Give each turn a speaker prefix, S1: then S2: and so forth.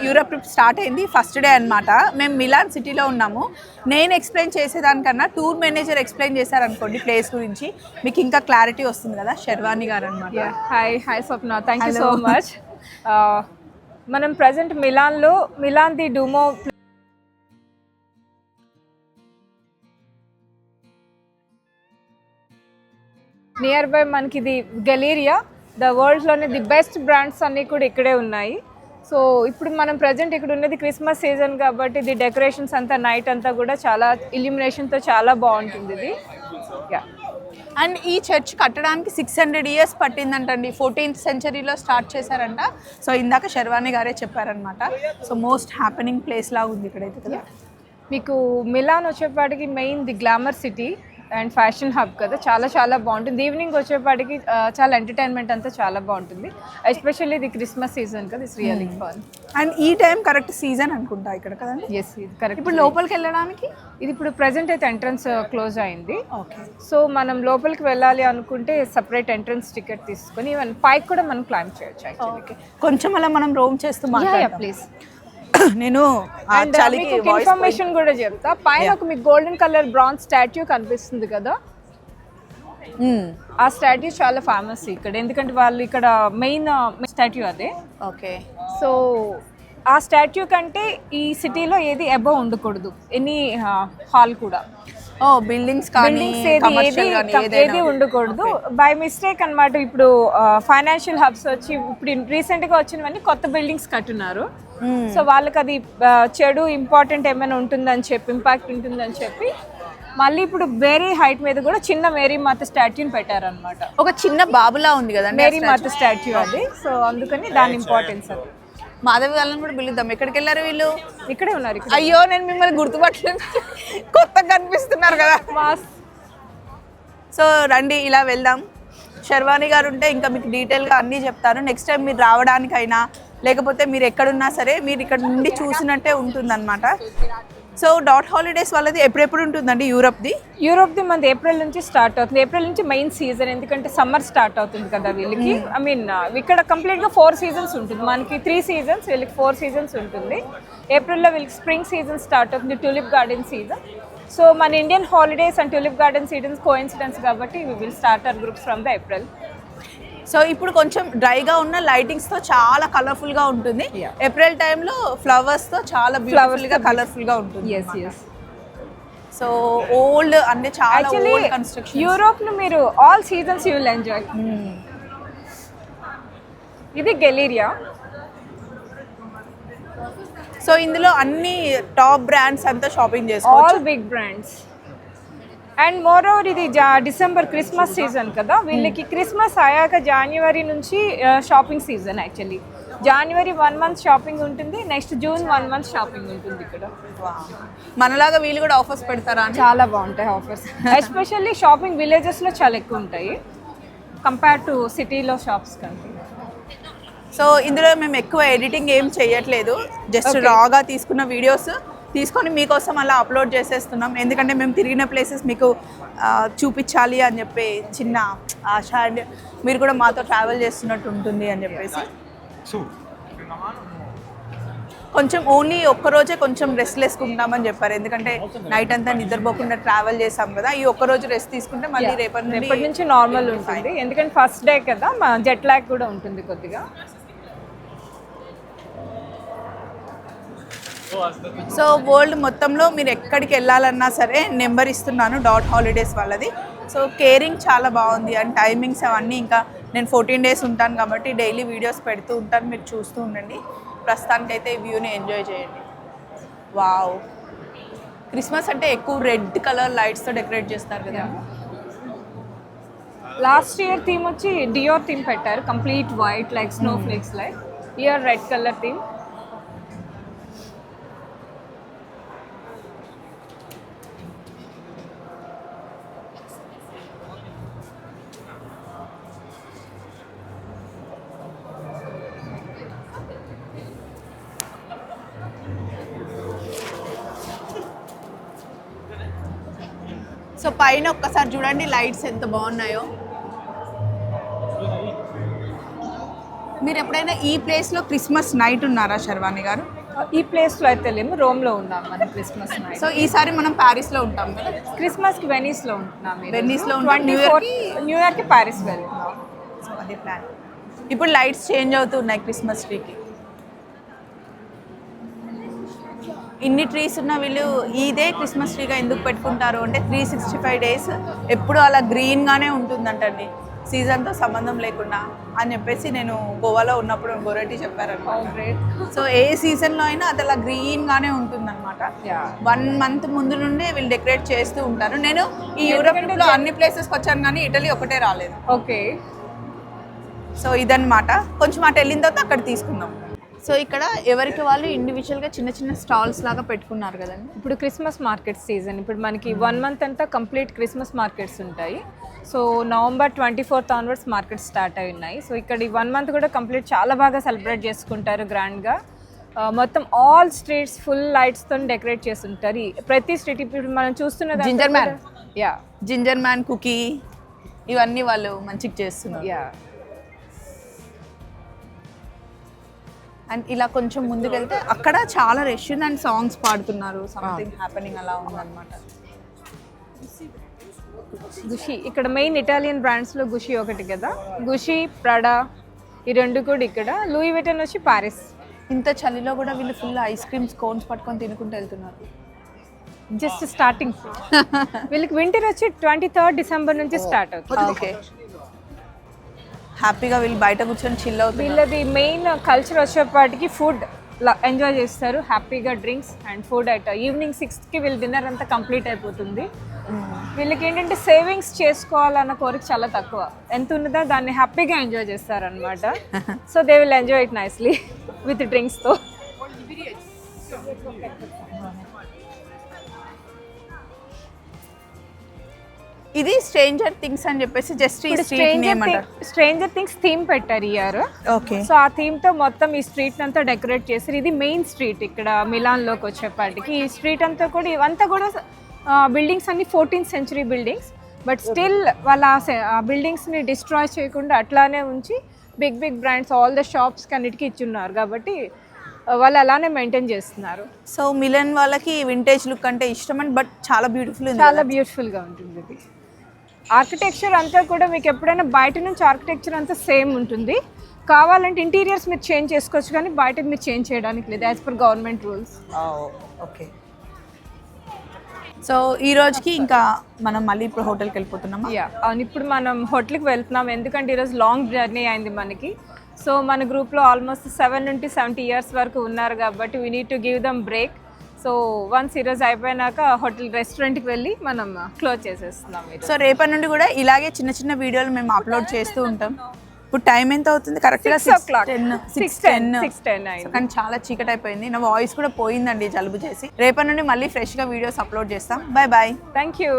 S1: Europe trip start అయింది, first day అనమాట. మేము మిలాన్ సిటీలో ఉన్నాము. నేను ఎక్స్ప్లెయిన్ చేసేదానికన్నా టూర్ మేనేజర్ ఎక్స్ప్లెయిన్ చేశారనుకోండి ప్లేస్ గురించి, మీకు ఇంకా క్లారిటీ వస్తుంది కదా. శర్వాణి గారు అనమాట.
S2: Hi Swapna, thank you so much. మనం present Milan the Duomo nearby మనకి ఇది గెలీరియా, ద వరల్డ్లోనే ది బెస్ట్ బ్రాండ్స్ అన్నీ కూడా ఇక్కడే ఉన్నాయి. సో ఇప్పుడు మనం ప్రజెంట్ ఇక్కడ ఉన్నది క్రిస్మస్ సీజన్ కాబట్టి ఇది డెకరేషన్స్ అంతా నైట్ అంతా కూడా చాలా ఇల్యూమినేషన్తో చాలా బాగుంటుంది ఇది.
S1: అండ్ ఈ చర్చ్ కట్టడానికి 600 years పట్టిందంటండి. 14th centuryలో స్టార్ట్ చేశారంట. సో ఇందాక శర్వాణి గారే చెప్పారనమాట. సో మోస్ట్ హ్యాపెనింగ్ ప్లేస్ లాగా ఉంది ఇక్కడైతే కదా.
S2: మీకు మిలాన్ వచ్చేపాటికి main the glamour city and fashion hub కదా, చాలా బాగుంటుంది. ఈవినింగ్ వచ్చేపాటికి చాలా ఎంటర్టైన్మెంట్ అంతా చాలా బాగుంటుంది, ఎస్పెషల్లీ ఇది క్రిస్మస్ సీజన్ కదా. It's really fun.
S1: అండ్ ఈ టైం కరెక్ట్ సీజన్ అనుకుంటా ఇక్కడ కదండి.
S2: ఎస్, ఇది కరెక్ట్.
S1: ఇప్పుడు లోపలికి వెళ్ళడానికి
S2: ఇది ఇప్పుడు ప్రెజెంట్ అయితే ఎంట్రన్స్ క్లోజ్ అయింది.
S1: ఓకే.
S2: సో మనం లోపలికి వెళ్ళాలి అనుకుంటే సపరేట్ ఎంట్రన్స్ టికెట్ తీసుకొని ఈవెన్ పైకి కూడా మనం క్లైంబ్ చేయొచ్చు.
S1: ఓకే, కొంచెం అలా మనం రోమ్ చేస్తూ
S2: ప్లీజ్.
S1: నేను
S2: ఇన్ఫర్మేషన్ కూడా చెప్తా. పైన ఒక మీకు గోల్డెన్ కలర్ బ్రాంజ్ స్టాట్యూ కనిపిస్తుంది కదా, ఆ స్టాట్యూ చాలా ఫేమస్ ఇక్కడ, ఎందుకంటే వాళ్ళు ఇక్కడ మెయిన్ స్టాట్యూ అదే.
S1: ఓకే.
S2: సో ఆ స్టాట్యూ కంటే ఈ సిటీలో ఏది అబవ్ ఉండకూడదు, ఎనీ హాల్ కూడా.
S1: బిల్డింగ్స్
S2: ఏది ఉండకూడదు. బై మిస్టేక్ అన్నమాట. ఇప్పుడు ఫైనాన్షియల్ హబ్స్ వచ్చి ఇప్పుడు రీసెంట్గా వచ్చినవన్నీ కొత్త బిల్డింగ్స్ కట్టున్నారు. సో వాళ్ళకి అది చెడు ఇంపార్టెంట్ ఏమైనా ఉంటుందని చెప్పి, ఇంపాక్ట్ ఉంటుందని చెప్పి మళ్ళీ ఇప్పుడు వేరే హైట్ మీద కూడా చిన్న మేరీ మాత స్టాట్యూని పెట్టారనమాట.
S1: ఒక చిన్న బాబులా ఉంది కదా
S2: మేరీ మాత స్టాట్యూ అది. సో అందుకని దాని ఇంపార్టెన్స్ అది.
S1: మాధవి వాళ్ళని కూడా పిలుద్దాం. ఎక్కడికి వెళ్ళారు వీళ్ళు?
S2: ఇక్కడే ఉన్నారు.
S1: అయ్యో, నేను మిమ్మల్ని గుర్తుపట్టలేదు, కొత్తగా కనిపిస్తున్నారు కదా. సో రండి, ఇలా వెళ్దాం. శర్వాణి గారు ఉంటే ఇంకా మీకు డీటెయిల్గా అన్నీ చెప్తారు. నెక్స్ట్ టైం మీరు రావడానికైనా లేకపోతే మీరు ఎక్కడున్నా సరే మీరు ఇక్కడ నుండి చూసినట్టే ఉంటుందన్నమాట. సో డాట్ హాలిడేస్ వాళ్ళది ఎప్పుడెప్పుడు ఉంటుందండి యూరోప్ది?
S2: మనది ఏప్రిల్ నుంచి స్టార్ట్ అవుతుంది. ఏప్రిల్ నుంచి మెయిన్ సీజన్, ఎందుకంటే సమ్మర్ స్టార్ట్ అవుతుంది కదా వీళ్ళకి. ఐ మీన్ ఇక్కడ కంప్లీట్గా 4 seasons ఉంటుంది. మనకి 3 seasons, వీళ్ళకి 4 seasons ఉంటుంది. ఏప్రిల్లో వీళ్ళకి స్ప్రింగ్ సీజన్ స్టార్ట్ అవుతుంది, ట్యూలిప్ గార్డెన్ సీజన్. సో మన Indian holidays and tulip garden seasons coincidence కాబట్టి we will start our groups from the April.
S1: So ఇప్పుడు కొంచెం డ్రైగా ఉన్న లైటింగ్స్తో చాలా కలర్ఫుల్గా ఉంటుంది. ఏప్రిల్ టైంలో ఫ్లవర్స్తో చాలా బ్యూటిఫుల్గా కలర్ఫుల్గా ఉంటుంది.
S2: ఎస్.
S1: సో ఓల్డ్ అంటే చాలా ఓల్డ్ కన్స్ట్రక్షన్.
S2: యూరోప్ను మీరు all seasons you will enjoy. ఇది గెలీరియా.
S1: సో ఇందులో అన్ని టాప్ బ్రాండ్స్ అంతా షాపింగ్ చేసుకోవచ్చు,
S2: all big brands. And moreover ఇది డిసెంబర్ క్రిస్మస్ సీజన్ కదా, వీళ్ళకి క్రిస్మస్ అయ్యాక జనవరి నుంచి షాపింగ్ సీజన్. యాక్చువల్లీ జనవరి 1 month షాపింగ్ ఉంటుంది, నెక్స్ట్ జూన్ 1 month షాపింగ్ ఉంటుంది ఇక్కడ.
S1: మనలాగా వీళ్ళు కూడా ఆఫర్స్ పెడతారా?
S2: చాలా బాగుంటాయి ఆఫర్స్, ఎస్పెషల్లీ షాపింగ్ విలేజెస్లో చాలా ఎక్కువ ఉంటాయి కంపేర్ టు సిటీలో షాప్స్ కంటే.
S1: సో ఇందులో మేము ఎక్కువ ఎడిటింగ్ ఏం చేయట్లేదు, జస్ట్ రాగా తీసుకున్న వీడియోస్ తీసుకొని మీకోసం అలా అప్లోడ్ చేసేస్తున్నాం. ఎందుకంటే మేము తిరిగిన ప్లేసెస్ మీకు చూపించాలి అని చెప్పి చిన్న ఆశ, అండ్ మీరు కూడా మాతో ట్రావెల్ చేస్తున్నట్టు ఉంటుంది అని చెప్పేసి. కొంచెం ఓన్లీ ఒక్కరోజే కొంచెం రెస్ట్లెస్గా ఉంటామని చెప్పారు, ఎందుకంటే నైట్ అంతా నిద్రపోకుండా ట్రావెల్ చేసాం కదా. ఈ ఒక్కరోజు రెస్ట్ తీసుకుంటే మళ్ళీ రేపటి
S2: నుంచి నార్మల్ ఉంటుంది, ఎందుకంటే ఫస్ట్ డే కదా, జెట్ లాగ్ కూడా ఉంటుంది కొద్దిగా.
S1: సో వరల్డ్ మొత్తంలో మీరు ఎక్కడికి వెళ్ళాలన్నా సరే నెంబర్ ఇస్తున్నాను, డాట్ హాలిడేస్ వాళ్ళది. సో కేరింగ్ చాలా బాగుంది అండ్ టైమింగ్స్ అవన్నీ. ఇంకా నేను 14 days ఉంటాను కాబట్టి డైలీ వీడియోస్ పెడుతూ ఉంటాను, మీరు చూస్తూ ఉండండి. ప్రస్తుతానికైతే ఈ వ్యూని ఎంజాయ్ చేయండి. వావ్, క్రిస్మస్ అంటే ఎక్కువ రెడ్ కలర్ లైట్స్తో డెకరేట్ చేస్తారు కదా.
S2: లాస్ట్ ఇయర్ థీమ్ వచ్చి డియోర్ థీమ్ పెట్టారు, complete white like snow flakes like. Year red colour theme.
S1: So పైన ఒక్కసారి చూడండి లైట్స్ ఎంత బాగున్నాయో. మీరు ఎప్పుడైనా ఈ ప్లేస్లో క్రిస్మస్ నైట్ ఉన్నారా శర్వాణి గారు?
S2: ఈ ప్లేస్లో అయితే లేము, రోమ్లో ఉన్నాం మనం క్రిస్మస్ నైట్.
S1: సో ఈసారి మనం ప్యారిస్లో ఉంటాం కదా.
S2: క్రిస్మస్కి వెనీస్లో ఉంటున్నాం.
S1: వెనీస్లో ఉంటాం.
S2: న్యూ ఇయర్కి ప్యారిస్ వెళ్తున్నాం.
S1: సో అదే ప్లాన్. ఇప్పుడు లైట్స్ చేంజ్ అవుతున్నాయి క్రిస్మస్ ట్రీకి. ఇన్ని ట్రీస్ ఉన్న వీళ్ళు ఇదే క్రిస్మస్ ట్రీగా ఎందుకు పెట్టుకుంటారు అంటే 365 days ఎప్పుడు అలా గ్రీన్గానే ఉంటుందంటండి, సీజన్తో సంబంధం లేకుండా అని చెప్పేసి నేను గోవాలో ఉన్నప్పుడు గోరెట్టి చెప్పారనమాట. సో ఏ సీజన్లో అయినా అది అలా గ్రీన్గానే ఉంటుందన్నమాట. 1 month ముందు నుండే వీళ్ళు డెకరేట్ చేస్తూ ఉంటారు. నేను ఈ యూరోప్లో అన్ని ప్లేసెస్కి వచ్చాను కానీ ఇటలీ ఒకటే రాలేదు.
S2: ఓకే.
S1: సో ఇదన్నమాట. కొంచెం అటు వెళ్ళిన తర్వాత అక్కడ తీసుకుందాం. సో ఇక్కడ ఎవరికి వాళ్ళు ఇండివిజువల్గా చిన్న చిన్న స్టాల్స్ లాగా పెట్టుకున్నారు కదండి.
S2: ఇప్పుడు క్రిస్మస్ మార్కెట్ సీజన్, ఇప్పుడు మనకి 1 month అంతా కంప్లీట్ క్రిస్మస్ మార్కెట్స్ ఉంటాయి. So November 24th onwards markets start అయి ఉన్నాయి. సో ఇక్కడ ఈ 1 month కూడా కంప్లీట్ చాలా బాగా సెలబ్రేట్ చేసుకుంటారు గ్రాండ్గా. మొత్తం ఆల్ స్ట్రీట్స్ ఫుల్ లైట్స్తో డెకరేట్ చేస్తుంటారు. ప్రతి స్ట్రీట్ ఇప్పుడు మనం చూస్తున్నది
S1: జింజర్ మ్యాన్ కుకీ ఇవన్నీ వాళ్ళు మంచిగా చేస్తున్నారు. అండ్ ఇలా కొంచెం ముందుకెళ్తే అక్కడ చాలా రష్ ఉంది అండ్ సాంగ్స్ పాడుతున్నారు, సంథింగ్ హ్యాపెనింగ్ అలా ఉందన్నమాట.
S2: గుషి ఇక్కడ మెయిన్ ఇటాలియన్ బ్రాండ్స్లో గుషి ఒకటి కదా, గుషి ప్రడా ఈ రెండు కూడా ఇక్కడ. లూయి విటన్ వచ్చి ప్యారిస్.
S1: ఇంత చలిలో కూడా వీళ్ళు ఫుల్ ఐస్ క్రీమ్స్ కోన్స్ పట్టుకొని తినుకుంటూ వెళ్తున్నారు.
S2: Just starting. వీళ్ళకి వింటర్ వచ్చి 23rd December నుంచి స్టార్ట్ అవుతుంది.
S1: ఓకే, హ్యాపీగా వీళ్ళు బయట కూర్చొని చిల్ అవుతుంది.
S2: వీళ్ళది మెయిన్ కల్చర్ వచ్చేపాటికి ఫుడ్ ఎంజాయ్ చేస్తారు, హ్యాపీగా డ్రింక్స్ అండ్ ఫుడ్. ఈవినింగ్ 6కి వీళ్ళ డిన్నర్ అంతా కంప్లీట్ అయిపోతుంది. వీళ్ళకి ఏంటంటే సేవింగ్స్ చేసుకోవాలన్న కోరిక చాలా తక్కువ, ఎంత ఉన్నదో దాన్ని హ్యాపీగా ఎంజాయ్ చేస్తారనమాట. So they will enjoy it nicely with డ్రింక్స్తో.
S1: ఇది స్ట్రేంజర్ థింగ్స్ అని చెప్పేసి జస్ట్ ఈ స్ట్రీట్ నేమ్ అంటారు.
S2: స్ట్రేంజర్ థింగ్స్ థీమ్ పెట్టారు ఇయర్.
S1: ఓకే.
S2: సో ఆ థీమ్ తో మొత్తం ఈ స్ట్రీట్ అంతా డెకరేట్ చేశారు. ఇది మెయిన్ స్ట్రీట్ ఇక్కడ మిలాన్ లోకి వచ్చేపాటికి. ఈ స్ట్రీట్ అంతా కూడా ఇవంతా కూడా బిల్డింగ్స్ అన్ని 14th century buildings. But still వాళ్ళ ఆ బిల్డింగ్స్ని డిస్ట్రాయ్ చేయకుండా అట్లానే ఉంచి big big brands all the shops అన్నిటికీ ఇచ్చున్నారు కాబట్టి వాళ్ళు అలానే మెయింటైన్ చేస్తున్నారు.
S1: సో మిలన్ వాళ్ళకి వింటేజ్ లుక్ అంటే ఇష్టం అండ్ బట్ చాలా బ్యూటిఫుల్,
S2: చాలా బ్యూటిఫుల్గా ఉంటుంది. ఇది ఆర్కిటెక్చర్ అంతా కూడా మీకు ఎప్పుడైనా బయట నుంచి ఆర్కిటెక్చర్ అంతా సేమ్ ఉంటుంది. కావాలంటే ఇంటీరియర్స్ మీరు చేంజ్ చేసుకోవచ్చు కానీ బయట మీరు చేంజ్ చేయడానికి లేదు, as per government rules.
S1: Okay. So ఈ రోజుకి ఇంకా మనం మళ్ళీ ఇప్పుడు హోటల్కి వెళ్ళిపోతున్నామా?
S2: అవును, ఇప్పుడు మనం హోటల్కి వెళ్తున్నాం ఎందుకంటే ఈరోజు లాంగ్ జర్నీ అయింది మనకి. సో మన గ్రూప్లో ఆల్మోస్ట్ 7 నుండి 70 years వరకు ఉన్నారు కాబట్టి we need to give them break. So once ఈరోజు అయిపోయినాక హోటల్ రెస్టారెంట్కి వెళ్ళి మనం క్లోజ్ చేసేస్తున్నాం.
S1: సో రేపటి నుండి కూడా ఇలాగే చిన్న చిన్న వీడియోలు మేము అప్లోడ్ చేస్తూ ఉంటాం. ఇప్పుడు టైం ఎంత అవుతుంది? కరెక్ట్గా
S2: 6:10
S1: కానీ చాలా చీకటి అయిపోయింది. నా వాయిస్ కూడా పోయిందండి జలుబు చేసి. రేపటి నుండి మళ్ళీ ఫ్రెష్గా వీడియోస్ అప్లోడ్ చేస్తాం. Bye bye.
S2: Thank you.